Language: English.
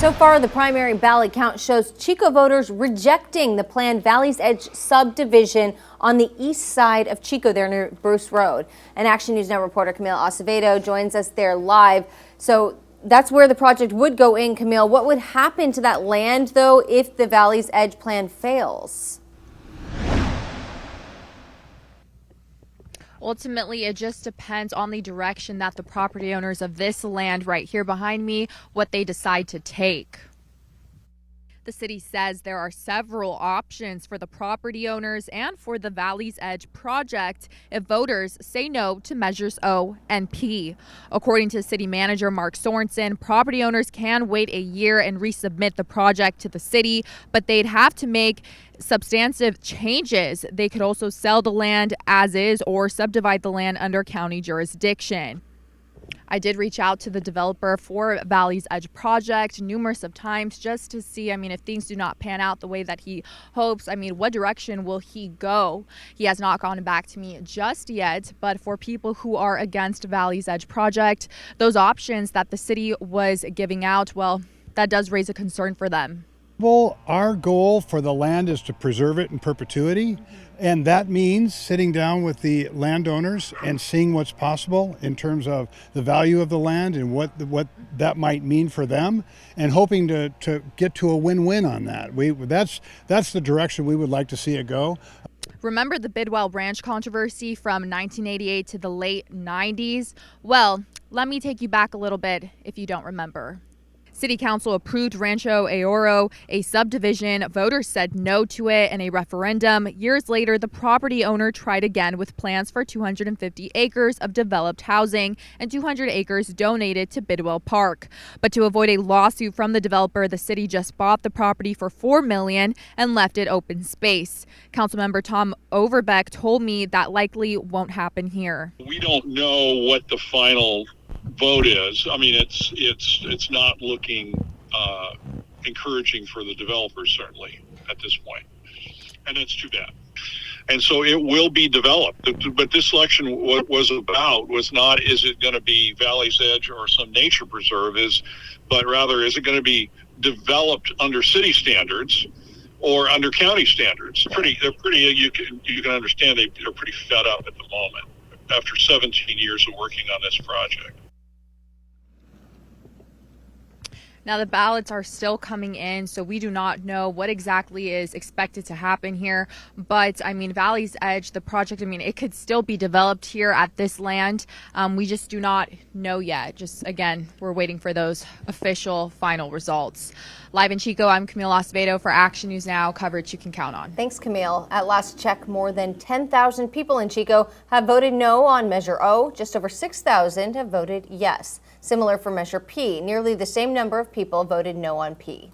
So far, the primary ballot count shows Chico voters rejecting the planned Valley's Edge subdivision on the east side of Chico there near Bruce Road. And Action News Now reporter Camille Acevedo joins us there live. So that's where the project would go in, Camille. What would happen to that land, though, if the Valley's Edge plan fails? Ultimately, it just depends on the direction that the property owners of this land right here behind me, what they decide to take. The city says there are several options for the property owners and for the Valley's Edge project if voters say no to measures O and P. According to city manager Mark Sorensen, property owners can wait a year and resubmit the project to the city, but they'd have to make substantive changes. They could also sell the land as is or subdivide the land under county jurisdiction. I did reach out to the developer for Valley's Edge project numerous of times just to see, if things do not pan out the way that he hopes, what direction will he go? He has not gotten back to me just yet, but for people who are against Valley's Edge project, those options that the city was giving out, well, that does raise a concern for them. Well, our goal for the land is to preserve it in perpetuity, and that means sitting down with the landowners and seeing what's possible in terms of the value of the land and what that might mean for them, and hoping to get to a win-win on that. That's the direction we would like to see it go. Remember the Bidwell Branch controversy from 1988 to the late 90s? Well, let me take you back a little bit if you don't remember. City Council approved Rancho Aoro, a subdivision. Voters said no to it in a referendum. Years later, the property owner tried again with plans for 250 acres of developed housing and 200 acres donated to Bidwell Park. But to avoid a lawsuit from the developer, the city just bought the property for $4 million and left it open space. Councilmember Tom Overbeck told me that likely won't happen here. We don't know what the final vote is. It's not looking encouraging for the developers, certainly at this point, and it's too bad. And so it will be developed. But this election, what was about was not is it going to be Valley's Edge or some nature preserve, but rather is it going to be developed under city standards or under county standards? They're pretty. You can understand they're pretty fed up at the moment after 17 years of working on this project. Now, the ballots are still coming in, so we do not know what exactly is expected to happen here. But, Valley's Edge, the project, it could still be developed here at this land. We just do not know yet. Just, again, we're waiting for those official final results. Live in Chico, I'm Camille Acevedo for Action News Now, coverage you can count on. Thanks, Camille. At last check, more than 10,000 people in Chico have voted no on Measure O. Just over 6,000 have voted yes. Similar for Measure P. Nearly the same number of people voted no on P.